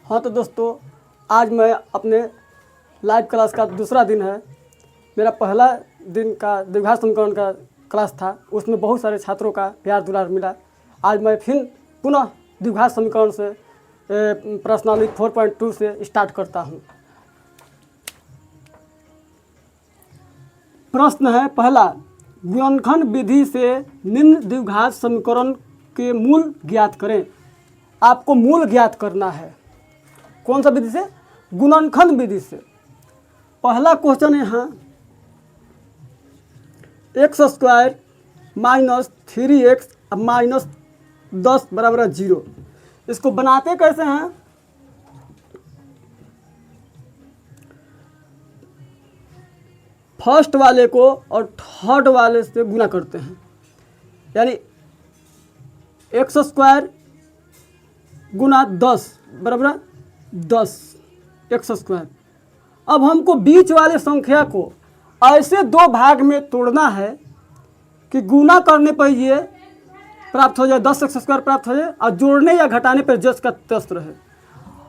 हाँ तो दोस्तों, आज मैं अपने लाइव क्लास का दूसरा दिन है। मेरा पहला दिन का द्विघात समीकरण का क्लास था, उसमें बहुत सारे छात्रों का प्यार दुलार मिला। आज मैं फिर पुनः द्विघात समीकरण से प्रश्नावली 4.2 से स्टार्ट करता हूँ। प्रश्न है पहला, गुणनखंड विधि से निम्न द्विघात समीकरण के मूल ज्ञात करें। आपको मूल ज्ञात करना है। कौन सा विधि से? गुणनखंड विधि से। पहला क्वेश्चन है यहाँ, x² माइनस 3x माइनस 10 बराबर 0। इसको बनाते कैसे हैं? फर्स्ट वाले को और थर्ड वाले से गुना करते हैं, यानी x² गुना 10 बराबर 10 x²। अब हमको बीच वाले संख्या को ऐसे दो भाग में तोड़ना है कि गुना करने पर ये प्राप्त हो जाए, 10x² प्राप्त हो जाए, और जोड़ने या घटाने पर जस का तस रहे।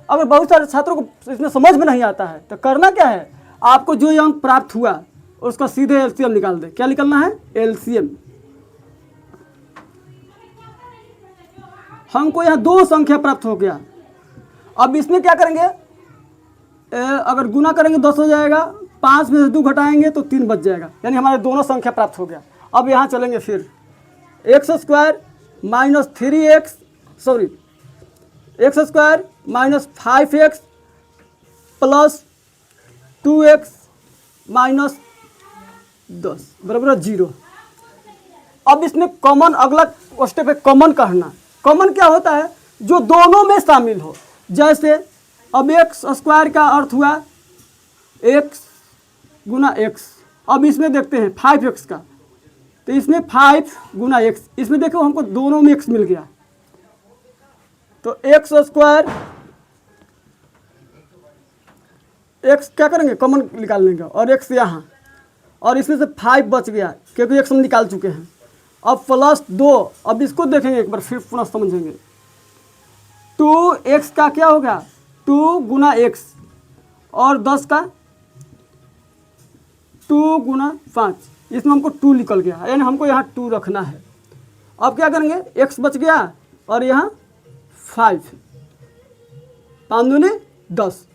अगर बहुत सारे छात्रों को इसमें समझ में नहीं आता है तो करना क्या है, आपको जो ये अंक प्राप्त हुआ उसका सीधे एलसीएम निकाल दे। क्या निकालना है? एलसीएम। हमको यहाँ दो संख्या प्राप्त हो गया। अब इसमें क्या करेंगे, अगर गुना करेंगे 10 हो जाएगा, 5 में से 2 घटाएंगे तो 3 बच जाएगा, यानी हमारे दोनों संख्या प्राप्त हो गया। अब यहाँ चलेंगे फिर x² minus 3x x² minus 5x plus 2x minus 10 बराबर 0। अब इसमें कॉमन, अगला स्टेप है कॉमन कहना। कॉमन क्या होता है? जो दोनों में शामिल हो। जैसे अब x² का अर्थ हुआ x गुना x। अब इसमें देखते हैं 5x का, तो इसमें 5 गुना x, इसमें देखो हमको दोनों में x मिल गया, तो x² x क्या करेंगे, कॉमन निकाल लेंगे, और x यहाँ, और इसमें से 5 बच गया क्योंकि x हम निकाल चुके हैं। अब प्लस 2, अब इसको देखेंगे एक बार फिर पुनः समझेंगे। 2x का क्या होगा, 2 गुना x, और 10 का 2 गुना 5, इसमें हमको 2 निकल गया, यानी हमको यहाँ 2 रखना है। अब क्या करेंगे, x बच गया और यहाँ 5, 5 दूनी 10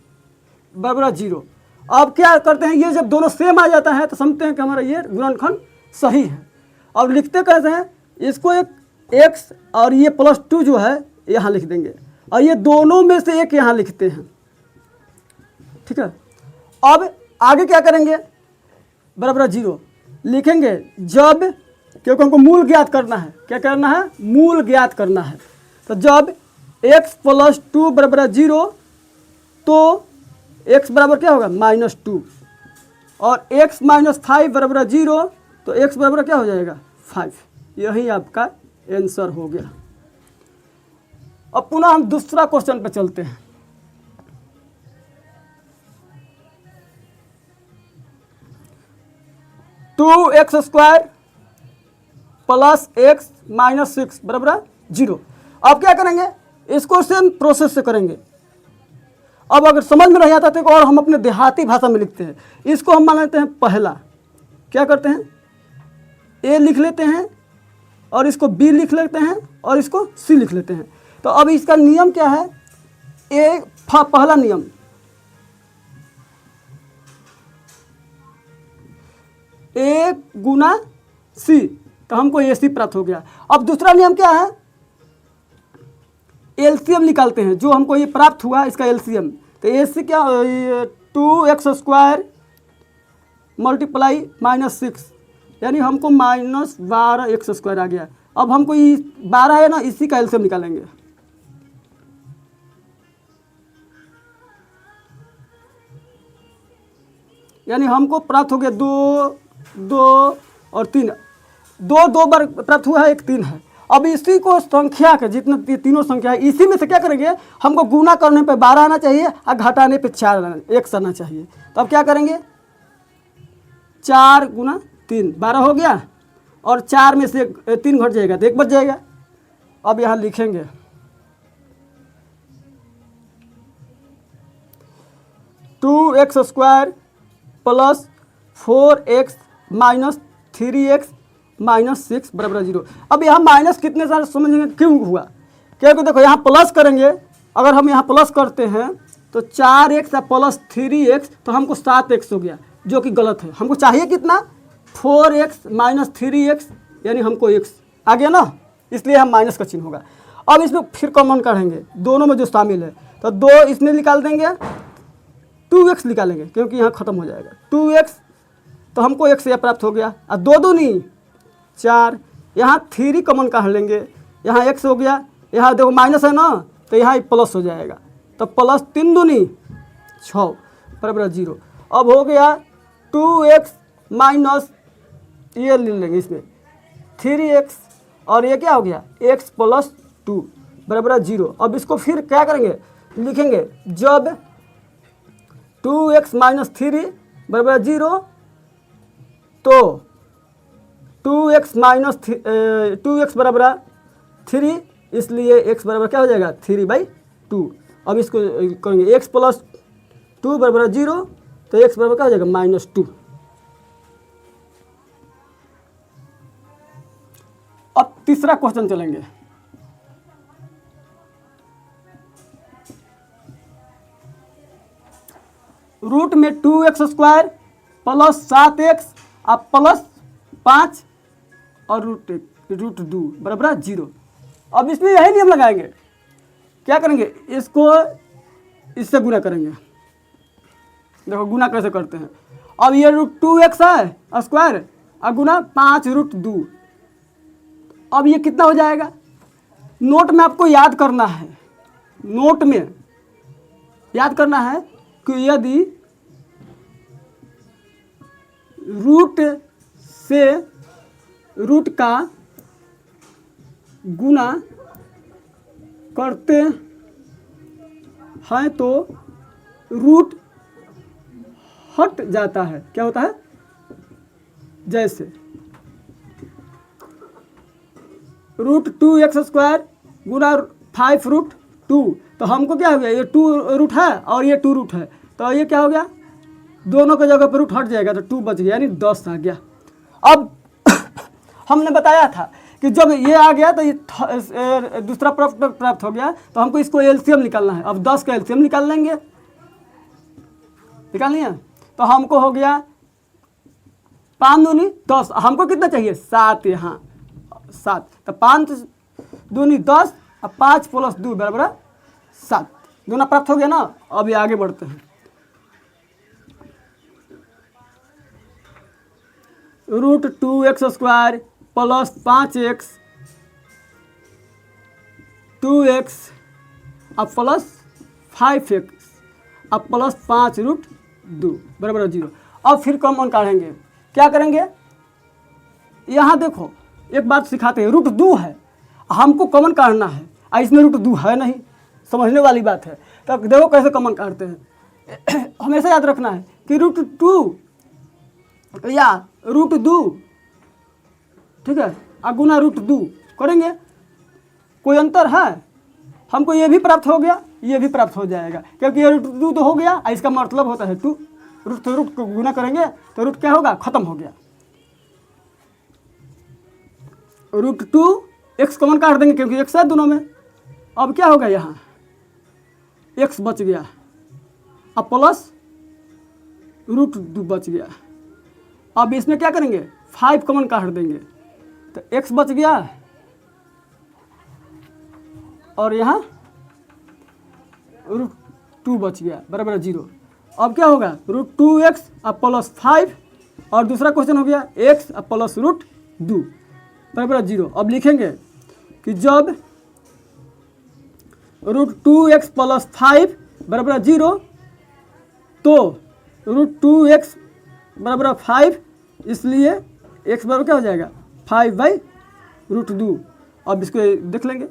बराबर 0। अब क्या करते हैं, ये जब दोनों सेम आ जाता है तो समझते हैं कि हमारा ये गुणनखंड सही है। अब लिखते कैसे हैं, इसको एक x और ये +2 जो है यहाँ लिख देंगे, और ये दोनों में से एक यहाँ लिखते हैं, ठीक है। अब आगे क्या करेंगे, बराबर 0 लिखेंगे जब, क्योंकि हमको मूल ज्ञात करना है। क्या करना है? मूल ज्ञात करना है। तो जब x + 2 बराबर 0, तो x बराबर क्या होगा, -2, और x - 5 बराबर 0, तो x बराबर क्या हो जाएगा, 5। यही आपका आंसर हो गया। अब पुनः हम दूसरा क्वेश्चन पे चलते हैं। To x² plus x minus 6 बराबर 0। अब क्या करेंगे, इसको सेम प्रोसेस से करेंगे। अब अगर समझ में नहीं आता तो और हम अपने देहाती भाषा में लिखते हैं। इसको हम मान लेते हैं पहला। क्या करते हैं, a लिख लेते हैं, और इसको b लिख लेते हैं, और इसको c लिख लेते हैं। तो अब इसका नियम क्या है, पहला नियम a गुना c, तो हमको AC प्राप्त हो गया। अब दूसरा नियम क्या है, एलसीएम निकालते हैं। जो हमको ये प्राप्त हुआ इसका एलसीएम, तो AC क्या, 2x² मल्टीप्लाई -6, यानी हमको -12x² आ गया। अब हमको ये 12 है ना, इसी का एलसीएम निकालेंगे। यानी हमको प्राप्त हो गया 2, 2 और 3, 2 बार प्राप्त हुआ है, 1 3 है। अब इसी को संख्या के जितने तीनों संख्या है, इसी में से क्या करेंगे, हमको गुना करने पे 12 आना चाहिए और घटाने पे 1 आना चाहिए। तो अब क्या करेंगे, 4 गुना 3 12 हो गया, और 4 में से 3 घट जाएगा तो 1 बच जाएगा। अब यहाँ लिखेंगे 2x² plus 4x minus 3x minus 6 बराबर 0। अब यहाँ माइनस कितने सारे समझेंगे क्यों हुआ, क्योंकि देखो यहाँ प्लस करेंगे, अगर हम यहाँ प्लस करते हैं तो 4x प्लस 3x तो हमको 7x हो गया, जो कि गलत है। हमको चाहिए कितना, 4x माइनस 3x, यानी हमको x आ गया ना, इसलिए हम माइनस का चिन्ह होगा। अब इसमें फिर कॉमन काढ़ेंगे दोनों में जो शामिल है, तो 2 इसमें निकाल देंगे, 2x निकालेंगे क्योंकि यहाँ ख़त्म हो जाएगा 2x, तो हमको x यह प्राप्त हो गया। और 2 दूनी 4, यहाँ 3 कॉमन काढ़ लेंगे, यहाँ x हो गया, यहाँ देखो माइनस है ना तो यहाँ प्लस हो जाएगा, तो प्लस 3 दूनी 6 बराबर 0। अब हो गया 2x माइनस, ये ले लेंगे इसमें 3x, और ये क्या हो गया x प्लस 2 बराबर 0। अब इसको फिर क्या करेंगे, लिखेंगे जब 2x माइनस 3 बराबर 0 तो 2x माइनस 2x बराबर 3, इसलिए x बराबर क्या हो जाएगा 3/2। अब इसको करेंगे x प्लस 2 बराबर 0, तो x बराबर क्या हो जाएगा -2। अब तीसरा क्वेश्चन चलेंगे। रूट में 2x² प्लस 7x और प्लस 5 और रूट 2 बराबर 0। अब इसमें यही नियम लगाएंगे, क्या करेंगे, इसको इससे गुना करेंगे। देखो गुना कैसे करते हैं। अब ये रूट 2x है स्क्वायर और गुना 5 रूट 2, अब ये कितना हो जाएगा। नोट में आपको याद करना है, नोट में याद करना है कि यदि रूट से रूट का गुना करते हैं तो रूट हट जाता है। क्या होता है, जैसे रूट 2x² गुना 5 रूट 2, तो हमको क्या हो गया, ये 2 रूट है और ये 2 रूट है, तो ये क्या हो गया, दोनों के जगह पर रूट हट जाएगा, तो 2 बच गया, यानी 10 आ गया। अब हमने बताया था कि जब ये आ गया तो ये दूसरा प्राप्त हो गया, तो हमको इसको एलसीएम निकालना है। अब 10 का एलसीएम निकाल लेंगे, निकाल लिया, तो हमको हो गया 5 दूनी 10, हमको कितना चाहिए 7, यहाँ 7, तो 5 दूनी 10 और 5 प्लस 2 बराबर 7, दोनों प्राप्त हो गया ना। अब ये आगे बढ़ते हैं। Root 2x² plus 5x 2x और प्लस 5x और प्लस 5 रूट 2 बराबर 0। अब फिर कॉमन काढ़ेंगे, क्या करेंगे, यहाँ देखो एक बात सिखाते हैं, रूट 2 है, हमको कॉमन काढ़ना है, इसमें रूट 2 है नहीं, समझने वाली बात है। तो देखो कैसे कॉमन काढ़ते हैं। हमेशा याद रखना है कि रूट 2 या रूट 2, ठीक है, गुना रूट 2 करेंगे, कोई अंतर है, हमको ये भी प्राप्त हो गया, ये भी प्राप्त हो जाएगा, क्योंकि ये रूट 2 तो हो गया, इसका मतलब होता है 2, रूट को गुना करेंगे तो रूट क्या होगा, खत्म हो गया। रूट 2 x कॉमन काट देंगे क्योंकि x है दोनों में। अब क्या होगा, यहाँ x बच गया, अब प्लस रूट 2 बच गया। अब इसमें क्या करेंगे, 5 कॉमन काट देंगे, तो x बच गया और यहाँ रूट 2 बच गया बराबर 0। अब क्या होगा, रूट 2x अब प्लस 5 और दूसरा क्वेश्चन हो गया x अब प्लस रूट 2 बराबर 0। अब लिखेंगे कि जब रूट 2x प्लस 5 बराबर 0 तो रूट 2x बराबर 5, इसलिए x बराबर क्या हो जाएगा 5/√2। अब इसको देख लेंगे,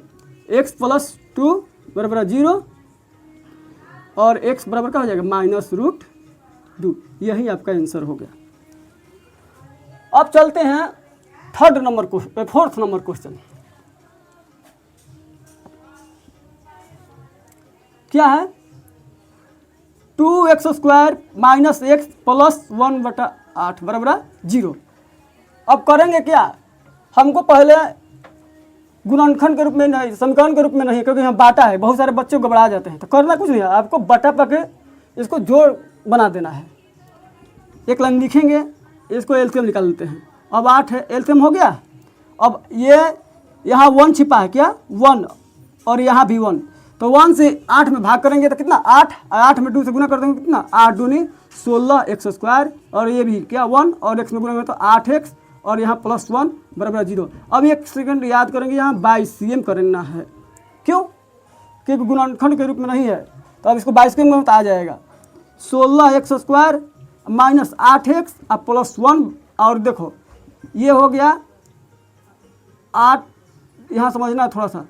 x प्लस 2 बराबर 0 और x बराबर क्या हो जाएगा -√2। यही आपका आंसर हो गया। अब चलते हैं फोर्थ नंबर क्वेश्चन। क्या है, 2x² माइनस एक्स प्लस 1/8 बराबर 0। अब करेंगे क्या, हमको पहले गुणनखंड के रूप में नहीं, समीकरण के रूप में नहीं, क्योंकि यहाँ बाटा है, बहुत सारे बच्चे घबरा जाते हैं। तो करना कुछ नहीं है, आपको बटा पके इसको जोड़ बना देना है। एक लाइन लिखेंगे, इसको एलसीएम निकाल लेते हैं। अब 8 है, एलसीएम हो गया। अब ये यहाँ 1 छिपा है, क्या 1, और यहाँ भी 1, तो 1 से 8 में भाग करेंगे तो कितना 8, 8 में 2 से गुना कर देंगे कितना 8 दूनी 16x², और ये भी क्या 1 और x में गुना करेंगे तो 8x, और यहाँ प्लस 1 बराबर 0। अब एक सेकंड याद करेंगे, यहाँ बाईसीएम करना है, क्यों, क्योंकि गुणनखंड के रूप में नहीं है, तो अब इसको बाईसीएम में आ जाएगा 16x² माइनस 8x और प्लस 1, और देखो ये हो गया 8, यहाँ समझना थोड़ा सा,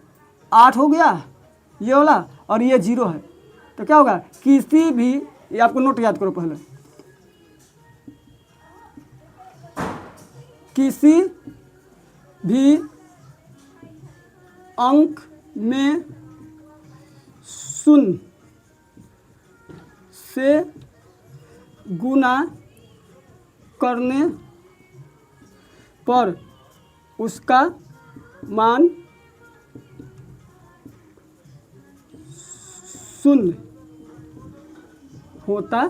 8 हो गया ये वाला, और ये 0 है, तो क्या होगा, किसी भी, ये आपको नोट याद करो पहले, किसी भी अंक में शून्य से गुना करने पर उसका मान शून्य होता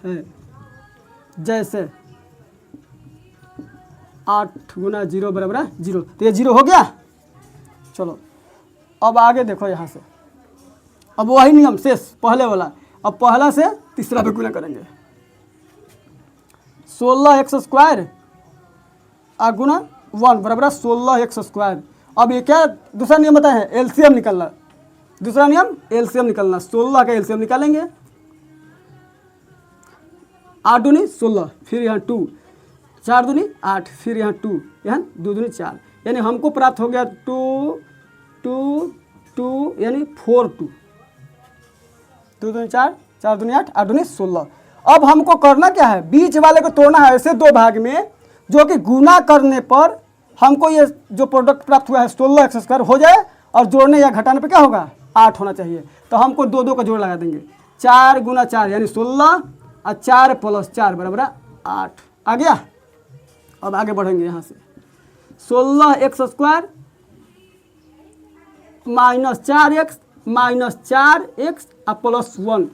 है। जैसे 8 गुना 0 बराबर 0, तो ये 0 हो गया। चलो अब आगे देखो यहाँ से, अब वही नियम शेष पहले वाला, अब पहला से तीसरा पे गुना करेंगे। 16x² और गुना 1 बराबर 16x²। अब ये क्या दूसरा नियम बताए हैं, एलसीएम निकालना। दूसरा नियम एलसीएम निकालना, 16 का एलसीएम निकालेंगे, 8 दूनी 16, फिर यहाँ 2, 4 दूनी 8, फिर यहाँ 2, यहाँ 2 दूनी 4, यानी हमको प्राप्त हो गया 2 2 2 यानी 4 2, 2 दूनी 4, 4 दूनी 8, 8 दूनी 16। अब हमको करना क्या है, बीच वाले को तोड़ना है ऐसे दो भाग में, जो कि गुना करने पर हमको ये जो प्रोडक्ट प्राप्त हुआ है 16x² हो जाए, और जोड़ने या घटाने पे क्या होगा 8 होना चाहिए। तो हमको 2 2 का जोड़ लगा देंगे, 4 गुना 4 यानी 16, और 4 प्लस 4 बराबर 8 आ गया। अब आगे बढ़ेंगे यहाँ से, 16x² minus 4x minus 4x और प्लस 1।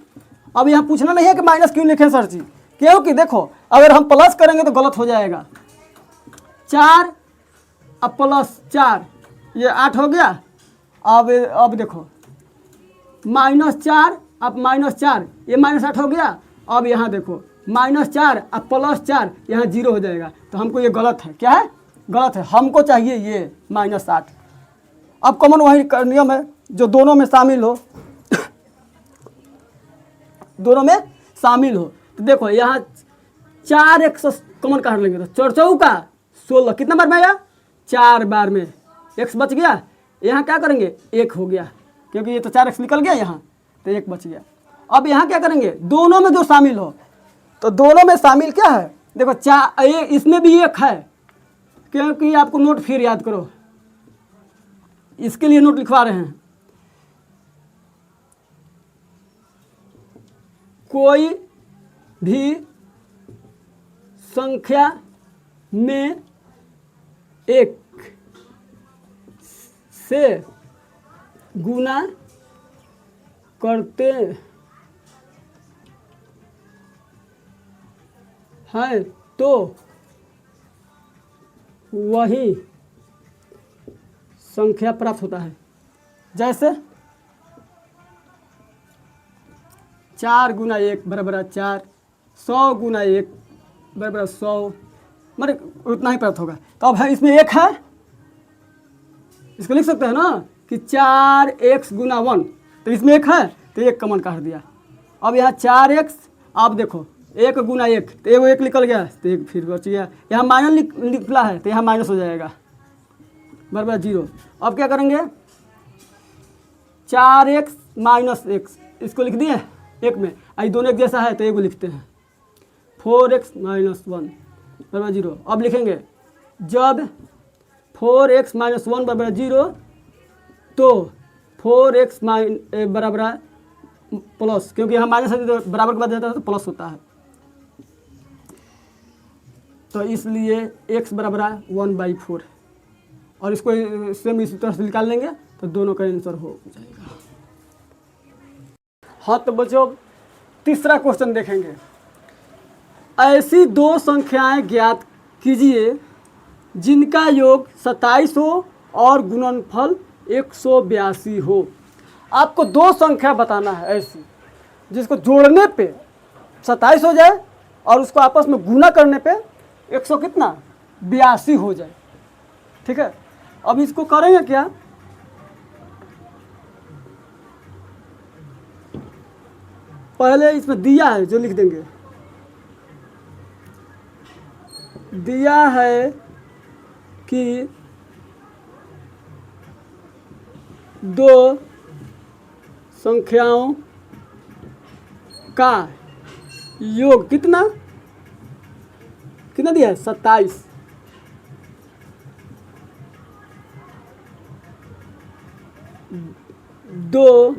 अब यहाँ पूछना नहीं है कि माइनस क्यों लिखे सर जी, क्योंकि देखो अगर हम प्लस करेंगे तो गलत हो जाएगा। 4 और प्लस 4 ये 8 हो गया। अब देखो -4 अब -4 ये -8 हो गया। अब यहाँ देखो -4 और प्लस 4 यहाँ 0 हो जाएगा, तो हमको ये गलत है। क्या है, गलत है, हमको चाहिए ये -8। अब कॉमन वही नियम है जो दोनों में शामिल हो, दोनों में शामिल हो। तो देखो यहाँ 4x कॉमन काट लेंगे तो 4 चौका 16 कितना बार में आया, 4 बार में x बच गया। यहाँ क्या करेंगे 1 हो गया, क्योंकि ये तो 4x निकल गया यहाँ, तो 1 बच गया। अब यहाँ क्या करेंगे, दोनों में जो शामिल हो, तो दोनों में शामिल क्या है, देखो 4 इसमें भी 1 है, क्योंकि आपको नोट फिर याद करो, इसके लिए नोट लिखवा रहे हैं। कोई भी संख्या में 1 से गुना करते हैं तो वही संख्या प्राप्त होता है। जैसे 4 गुना 1 बराबर 4, 100 गुना 1 बराबर 100, मतलब उतना ही प्राप्त होगा। तो अब है इसमें 1 है, इसको लिख सकते हैं ना कि 4x गुना 1, तो इसमें 1 है तो 1 कॉमन काट दिया। अब यहाँ 4x, आप देखो 1 गुना 1 तो वो 1 निकल गया, तो 1 फिर बच गया। यहाँ माइनस निकला है तो यहाँ माइनस हो जाएगा बराबर 0। अब क्या करेंगे 4x माइनस x, इसको लिख दिए 1 में, आई दोनों एक जैसा है तो एगो लिखते हैं 4x माइनस 1 बराबर 0। अब लिखेंगे जब 4x माइनस 1 बराबर 0 तो 4x बराबर प्लस, क्योंकि यहाँ माइनस है तो बराबर के बाद जाता है तो प्लस होता है, तो इसलिए x बराबर है 1/4 और इसको सेम इसी तरह से निकाल लेंगे तो दोनों का आंसर हो जाएगा। हाँ तो बच्चों तीसरा क्वेश्चन देखेंगे। ऐसी दो संख्याएं ज्ञात कीजिए जिनका योग 27 हो और गुणनफल 182 हो। आपको दो संख्या बताना है ऐसी जिसको जोड़ने पे 27 हो जाए और उसको आपस में गुणा करने पे 100 कितना 82 हो जाए। ठीक है, अब इसको करेंगे क्या, पहले इसमें दिया है जो लिख देंगे, दिया है कि दो संख्याओं का योग कितना कितना दिया है 27, दो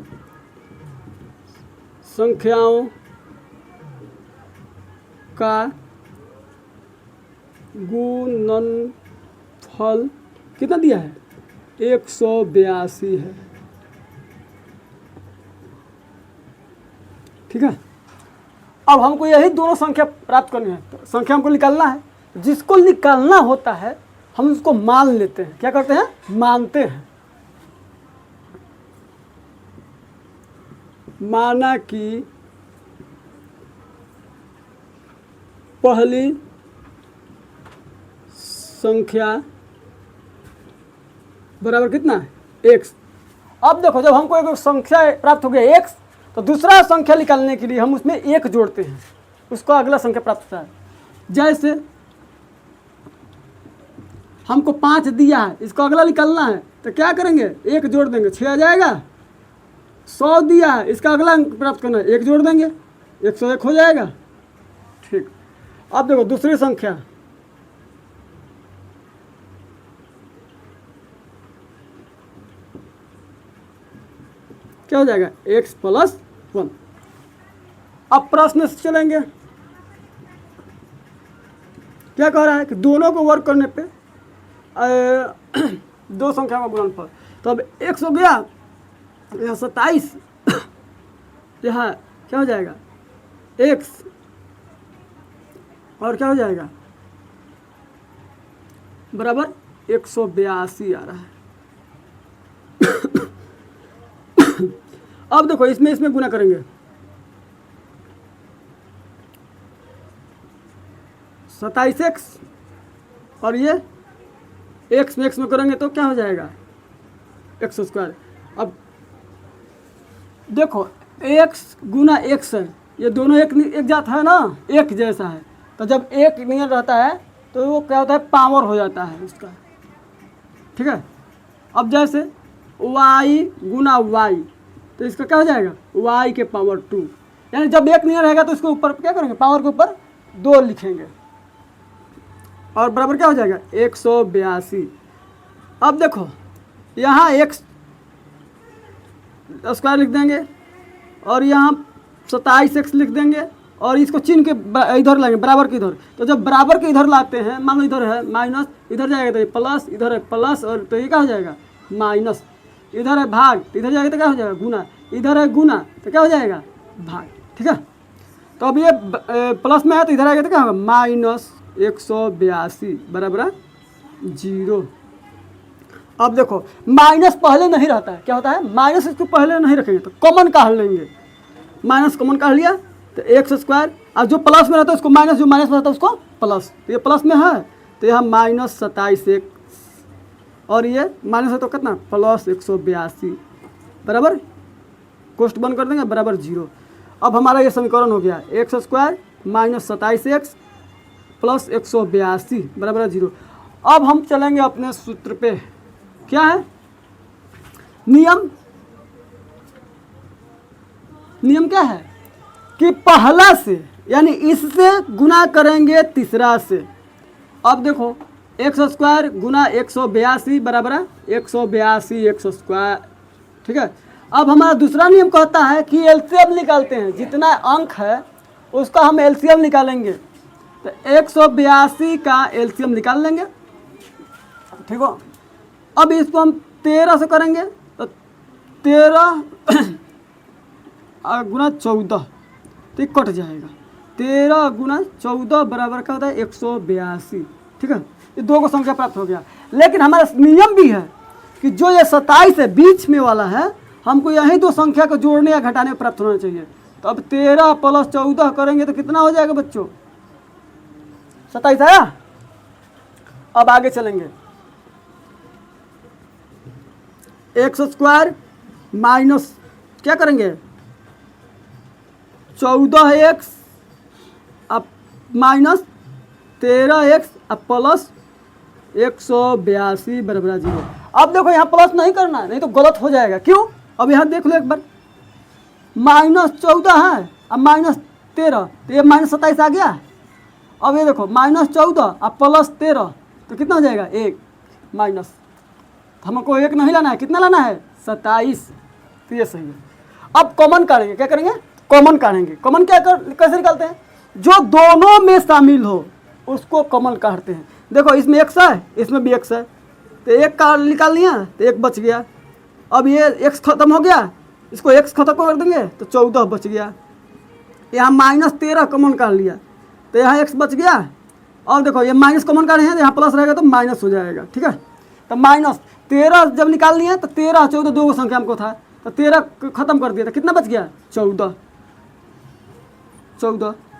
संख्याओं का गुणनफल कितना दिया है 182 है। ठीक है, अब हमको यही दोनों संख्या प्राप्त करनी है, तो संख्या हमको निकालना है, जिसको निकालना होता है हम उसको मान लेते हैं। क्या करते हैं, मानते हैं। माना कि पहली संख्या बराबर कितना है x। अब देखो जब हमको एक संख्या प्राप्त हो गया x, तो दूसरा संख्या निकालने के लिए हम उसमें एक जोड़ते हैं, उसको अगला संख्या प्राप्त होता है। जैसे हमको 5 दिया है, इसको अगला निकालना है तो क्या करेंगे, एक जोड़ देंगे 6 आ जाएगा। 100 दिया है, इसका अगला अंक प्राप्त करना है, एक जोड़ देंगे 101 हो जाएगा। ठीक, अब देखो दूसरी संख्या, क्या हो जाएगा x + 1। अब प्रश्न से चलेंगे, क्या कह रहा है कि दोनों को वर्क करने पे दो संख्या का गुणनफल, तो अब x हो गया यहाँ 27, यहाँ क्या हो जाएगा x और क्या हो जाएगा बराबर 182 आ रहा है। अब देखो इसमें गुना करेंगे, 27x और ये x में करेंगे तो क्या हो जाएगा x²। अब देखो x गुना x है, ये दोनों एक जात है ना, एक जैसा है, तो जब एक नियर रहता है तो वो क्या होता है पावर हो जाता है उसका। ठीक है, अब जैसे y गुना y, तो इसका क्या हो जाएगा y के पावर 2, यानी जब एक नियर रहेगा तो इसके ऊपर क्या करेंगे, पावर के ऊपर 2 लिखेंगे और बराबर क्या हो जाएगा 182। अब देखो यहाँ x² लिख देंगे और यहाँ 27x लिख देंगे और इसको चिन्ह के इधर लाएंगे बराबर के इधर। तो जब बराबर के इधर लाते हैं, मान लो इधर है माइनस, इधर जाएगा तो ये प्लस, इधर है प्लस और तो ये क्या हो जाएगा माइनस, इधर है भाग तो इधर जाएगा तो क्या हो जाएगा गुना, इधर है गुना तो क्या हो जाएगा भाग। ठीक है, तो अब ये प्लस में है तो इधर आएगा तो क्या होगा -182 बराबर 0। अब देखो माइनस पहले नहीं रहता है, क्या होता है माइनस इसको पहले नहीं रखेंगे तो कॉमन काढ़ लेंगे, माइनस कॉमन काढ़ लिया तो x², और जो प्लस में रहता है उसको माइनस, जो माइनस में रहता है उसको प्लस, तो ये प्लस में है तो यह -27x और ये माइनस है तो कितना +182 बराबर, कोष्ट बंद कर देंगे बराबर 0। अब हमारा ये समीकरण हो गया x² -27x + 182 बराबर 0। अब हम चलेंगे अपने सूत्र पे, क्या है नियम क्या है कि पहला से यानी इससे गुना करेंगे तीसरा से। अब देखो x² गुना 182 बराबर 182 x²। ठीक है, अब हमारा दूसरा नियम कहता है कि एलसीएम निकालते हैं, जितना अंक है उसका हम एलसीएम निकालेंगे। तो 182 का एलसीएम निकाल लेंगे, ठीक हो। अब इसको हम 13 से करेंगे तो 13 गुना 14 तो कट जाएगा। 13 गुना 14 बराबर क्या होता है 182, ठीक है। ये दो को संख्या प्राप्त हो गया। लेकिन हमारा नियम भी है कि जो ये 27 है बीच में वाला है, हमको यही दो संख्या को जोड़ने या घटाने में प्राप्त होना चाहिए। तो अब 13 प्लस 14 करेंगे तो कितना हो जाएगा बच्चों, 27 आया। अब आगे चलेंगे, एक्स स्क्वायर माइनस क्या करेंगे 14x अब माइनस 13x अब प्लस 182 बराबर 0। अब देखो यहाँ प्लस नहीं करना, नहीं तो गलत हो जाएगा। क्यों? अब यहाँ देख लो एक बार, -14 है अब -13 तो ये -27 आ गया। अब ये देखो -14 अब +13 तो कितना हो जाएगा 1 माइनस, हमको 1 नहीं लाना है, कितना लाना है 27। तो ये सही है। अब कॉमन काटेंगे, क्या करेंगे कॉमन काटेंगे। कॉमन कैसे निकालते हैं, जो दोनों में शामिल हो उसको कॉमन काटते हैं। देखो इसमें x है, इसमें भी x है, तो एक का निकाल लिया तो एक बच गया। अब ये x खत्म हो गया, इसको x खत्म कर देंगे तो 14 बच गया। यहाँ -13 कॉमन काट लिया तो यहाँ x बच गया। और देखो ये माइनस कॉमन काटे हैं तो यहाँ प्लस रहेगा तो माइनस हो जाएगा, ठीक है। तो -13 जब निकाल लिए तो 13 14 दो संख्या हमको था तो 13 खत्म कर दिया तो कितना बच गया 14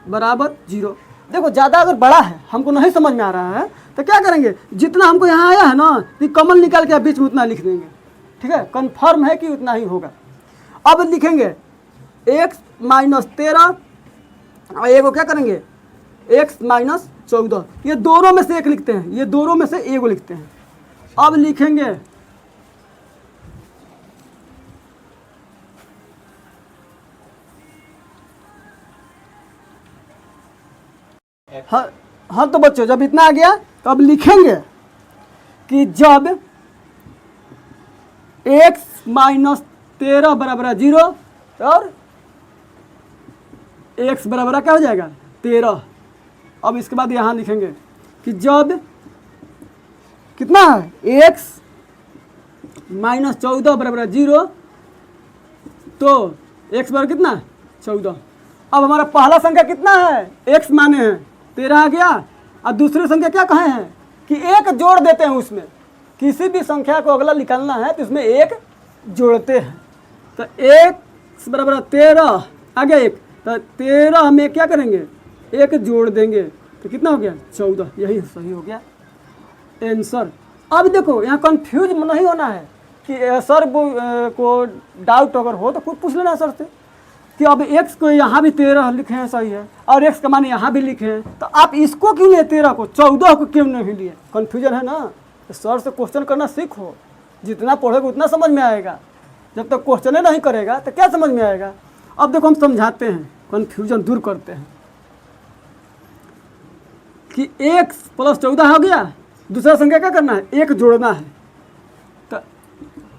बराबर 0। देखो ज़्यादा अगर बड़ा है हमको नहीं समझ में आ रहा है तो क्या करेंगे, जितना हमको यहाँ आया है ना कि कॉमन निकाल के बीच में उतना लिख देंगे, ठीक है। कन्फर्म है कि उतना ही होगा। अब लिखेंगे x -13 और एक को क्या करेंगे x -14, ये दोनों में से एक लिखते हैं, ये दोनों में से एक लिखते हैं। अब लिखेंगे हाँ तो बच्चों जब इतना आ गया तो अब लिखेंगे कि जब x -13 बराबर 0 और x बराबर क्या हो जाएगा 13। अब इसके बाद यहाँ लिखेंगे कि जब कितना है x -14 बराबर 0 तो x बराबर कितना 14। अब हमारा पहला संख्या कितना है x माने हैं 13 आ गया। और दूसरी संख्या क्या कहे हैं कि एक जोड़ देते हैं, उसमें किसी भी संख्या को अगला निकालना है तो इसमें एक जोड़ते हैं। तो x बराबर 13 आ गया एक, तो 13 हम क्या करेंगे एक जोड़ देंगे तो कितना हो गया 14, यही सही हो गया आंसर। अब देखो यहाँ कंफ्यूज नहीं होना है कि सर को डाउट अगर हो तो खुद पूछ लेना सर से कि अब x को यहाँ भी 13 लिखे हैं सही है और x का मान यहाँ भी लिखे हैं, तो आप इसको क्यों लिए 13 को 14 को क्यों नहीं लिए। कन्फ्यूजन है ना, तो सर से क्वेश्चन करना सीखो, जितना पढ़ोगे उतना समझ में आएगा। जब तक क्वेश्चन नहीं करेगा तो क्या समझ में आएगा। अब देखो हम समझाते हैं, कन्फ्यूजन दूर करते हैं कि x + 14 हो गया, दूसरा संख्या क्या करना है एक जोड़ना है। तो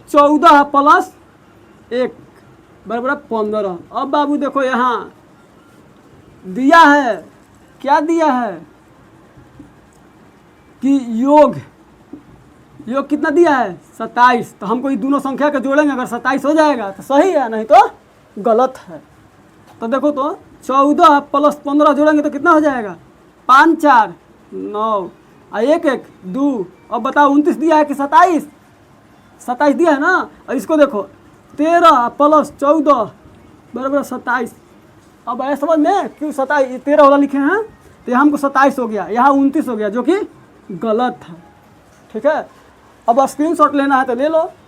14 + 1 बराबर 15। अब बाबू देखो यहाँ दिया है, क्या दिया है कि योग कितना दिया है 27। तो हमको ये दोनों संख्या को जोड़ेंगे, अगर 27 हो जाएगा तो सही है, नहीं तो गलत है। तो देखो तो 14 + 15 जोड़ेंगे तो कितना हो जाएगा 5 4 9 और 1 1 2। अब बताओ 29 दिया है कि 27 दिया है ना। और इसको देखो 13 + 14 बराबर 27। अब ऐसा समझ में क्यों 27 13 वाला लिखे हैं, तो यहाँ हमको 27 हो गया, यहाँ 29 हो गया जो कि गलत है, ठीक है। अब स्क्रीनशॉट लेना है तो ले लो।